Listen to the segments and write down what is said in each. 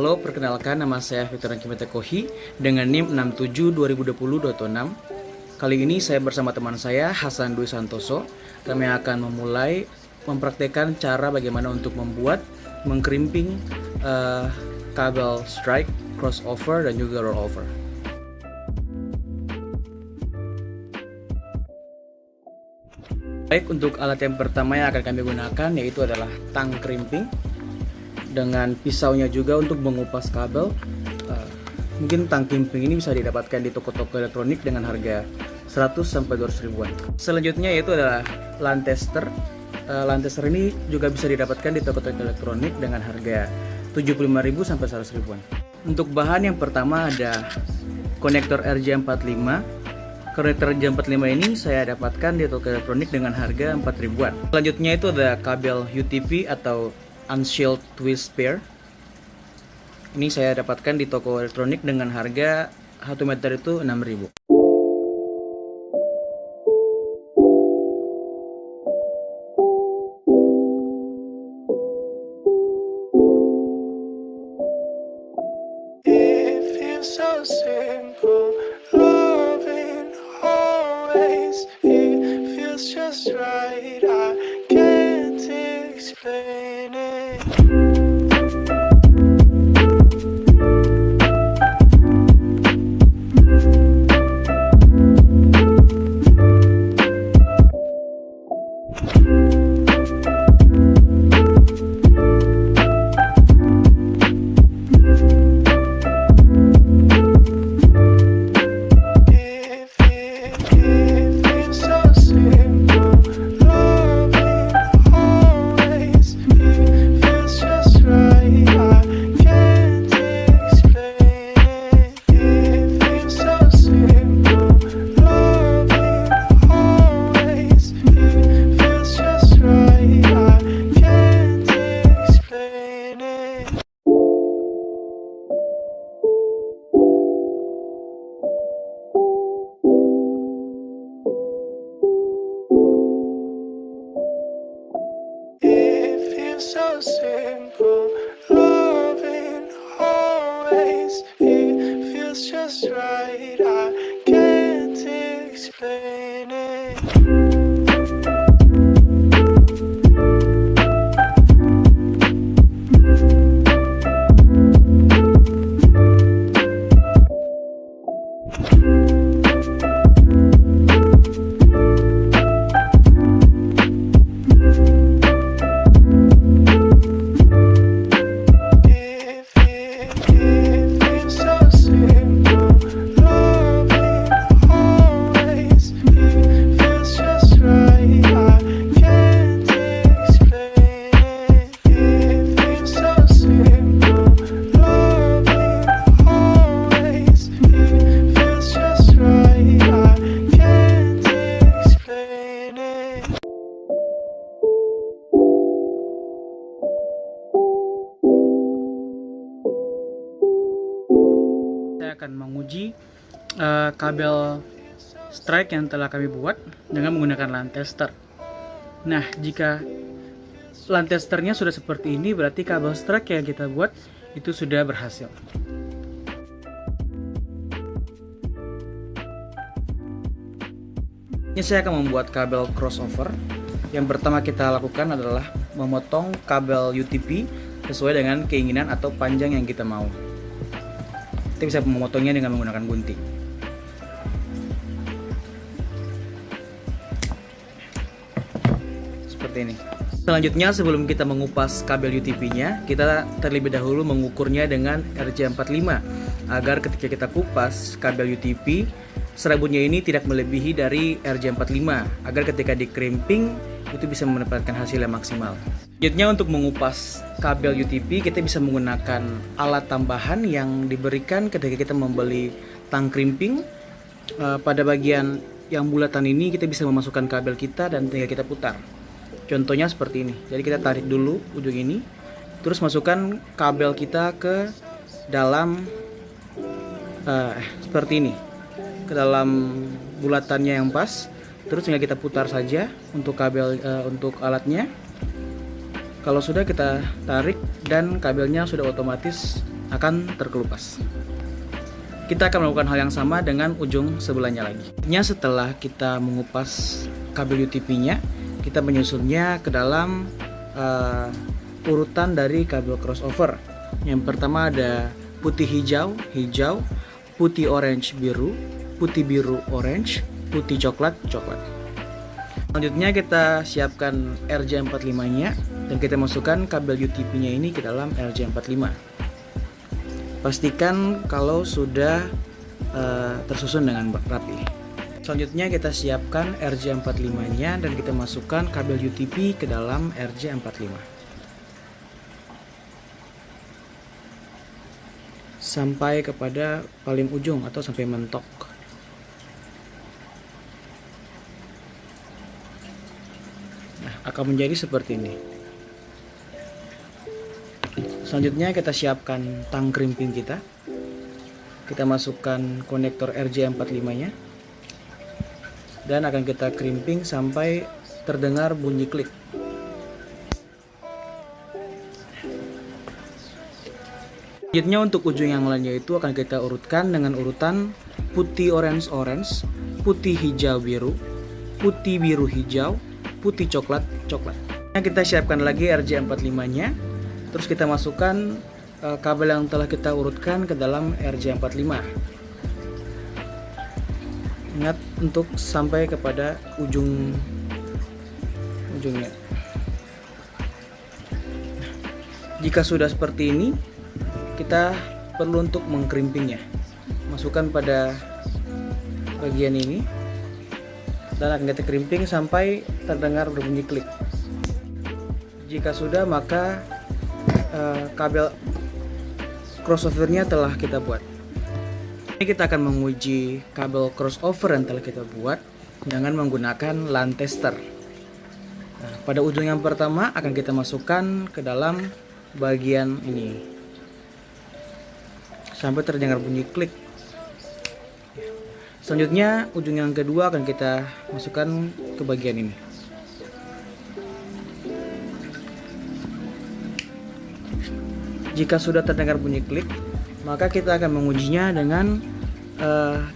Halo, perkenalkan nama saya Victor Kimetekohi dengan NIM 672020.6. Kali ini saya bersama teman saya Hasan Dwi Santoso. Kami akan memulai mempraktekkan cara bagaimana untuk membuat mengkrimping kabel strike, crossover dan juga rollover. Baik, untuk alat yang pertama yang akan kami gunakan yaitu adalah tang crimping dengan pisaunya juga untuk mengupas kabel. Mungkin tang crimping ini bisa didapatkan di toko-toko elektronik dengan harga 100-200 ribuan. Selanjutnya yaitu adalah lantester. Lantester ini juga bisa didapatkan di toko-toko elektronik dengan harga 75.000 sampai 100 ribuan. Untuk bahan yang pertama ada konektor RJ45. Konektor RJ45 ini saya dapatkan di toko elektronik dengan harga 4 ribuan. Selanjutnya itu ada kabel UTP atau Unshielded Twist Pair. Ini saya dapatkan di toko elektronik dengan harga 1 meter itu 6.000. So simple, loving always. It feels just right. I can't explain it. So simple, loving always. It feels just right. I can't explain it. Saya akan menguji kabel strike yang telah kami buat dengan menggunakan lantester. Nah, jika lantesternya sudah seperti ini, berarti kabel strike yang kita buat itu sudah berhasil. Ini saya akan membuat kabel crossover. Yang pertama kita lakukan adalah memotong kabel UTP sesuai dengan keinginan atau panjang yang kita mau. Kita bisa memotongnya dengan menggunakan gunting. Seperti ini. Selanjutnya, sebelum kita mengupas kabel UTP-nya, kita terlebih dahulu mengukurnya dengan RJ45 agar ketika kita kupas kabel UTP, serabutnya ini tidak melebihi dari RJ45 agar ketika di crimping itu bisa mendapatkan hasil yang maksimal. Selanjutnya, untuk mengupas kabel UTP kita bisa menggunakan alat tambahan yang diberikan ketika kita membeli tang crimping. Pada bagian yang bulatan ini kita bisa memasukkan kabel kita dan tinggal kita putar. Contohnya seperti ini. Jadi kita tarik dulu ujung ini, terus masukkan kabel kita ke dalam seperti ini, ke dalam bulatannya yang pas. Terus tinggal kita putar saja untuk kabel untuk alatnya. Kalau sudah, kita tarik dan kabelnya sudah otomatis akan terkelupas. Kita akan melakukan hal yang sama dengan ujung sebelahnya lagi. Setelah kita mengupas kabel UTP-nya, kita menyusunnya ke dalam urutan dari kabel crossover. Yang pertama ada putih hijau, hijau, putih orange biru, putih biru orange, putih coklat coklat. Selanjutnya kita siapkan RJ45-nya dan kita masukkan kabel UTP-nya ini ke dalam RJ45. Pastikan kalau sudah tersusun dengan rapi. Selanjutnya kita siapkan RJ45-nya dan kita masukkan kabel UTP ke dalam RJ45. Sampai kepada paling ujung atau sampai mentok. Nah, akan menjadi seperti ini. Selanjutnya kita siapkan tang crimping kita. Kita masukkan konektor RJ45-nya dan akan kita crimping sampai terdengar bunyi klik. Selanjutnya untuk ujung yang lainnya itu akan kita urutkan dengan urutan putih orange orange, putih hijau biru, putih biru hijau, putih coklat coklat. Nah, kita siapkan lagi RJ45-nya. Terus kita masukkan kabel yang telah kita urutkan ke dalam RJ45. Ingat untuk sampai kepada ujungnya. Jika sudah seperti ini, kita perlu untuk mengkrimpingnya. Masukkan pada bagian ini dan akan kita krimping sampai terdengar berbunyi klik. Jika sudah, maka kabel crossovernya telah kita buat. Ini kita akan menguji kabel crossover yang telah kita buat dengan menggunakan LAN tester. Nah, pada ujung yang pertama akan kita masukkan ke dalam bagian ini sampai terdengar bunyi klik. Selanjutnya ujung yang kedua akan kita masukkan ke bagian ini. Jika sudah terdengar bunyi klik, maka kita akan mengujinya dengan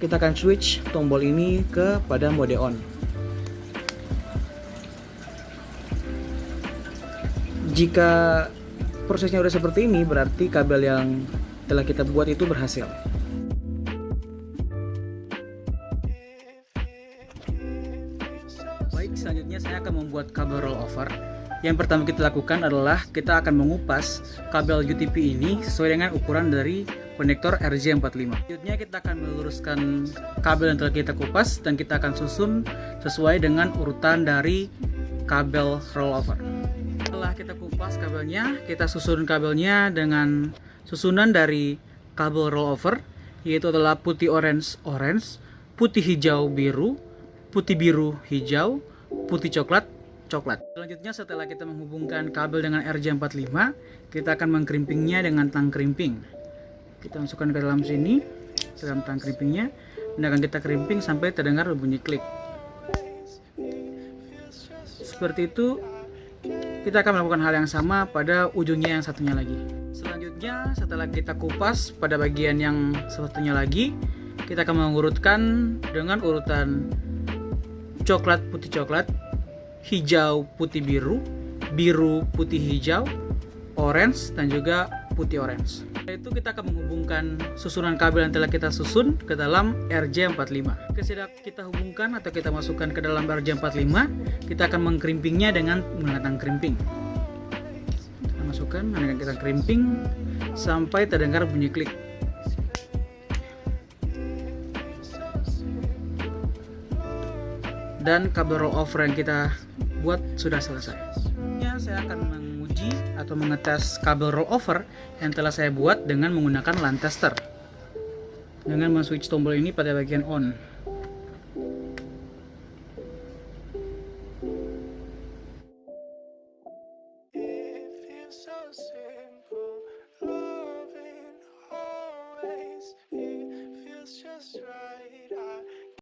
kita akan switch tombol ini kepada mode on. Jika prosesnya sudah seperti ini, berarti kabel yang telah kita buat itu berhasil. Baik, selanjutnya saya akan membuat kabel rollover. Yang pertama kita lakukan adalah kita akan mengupas kabel UTP ini sesuai dengan ukuran dari konektor RJ45. Selanjutnya kita akan meluruskan kabel yang telah kita kupas dan kita akan susun sesuai dengan urutan dari kabel rollover. Setelah kita kupas kabelnya, kita susun kabelnya dengan susunan dari kabel rollover, yaitu adalah putih orange orange, putih hijau biru, putih biru hijau, putih coklat coklat. Selanjutnya setelah kita menghubungkan kabel dengan RJ45, kita akan mengkrimpingnya dengan tang crimping. Kita masukkan ke dalam sini, ke dalam tang crimpingnya, dan akan kita crimping sampai terdengar bunyi klik. Seperti itu. Kita akan melakukan hal yang sama pada ujungnya yang satunya lagi. Selanjutnya, setelah kita kupas pada bagian yang satunya lagi, kita akan mengurutkan dengan urutan coklat putih coklat, hijau putih biru, biru putih hijau, orange dan juga putih orange. Setelah itu kita akan menghubungkan susunan kabel yang telah kita susun ke dalam RJ45. Setelah kita hubungkan atau kita masukkan ke dalam RJ45, kita akan mengkrimpingnya dengan menggunakan crimping. Kita masukkan dan kita crimping sampai terdengar bunyi klik. Dan kabel rollover yang kita buat sudah selesai. Ya, saya akan menguji atau mengetes kabel rollover yang telah saya buat dengan menggunakan LAN tester. Dengan men-switch tombol ini pada bagian on.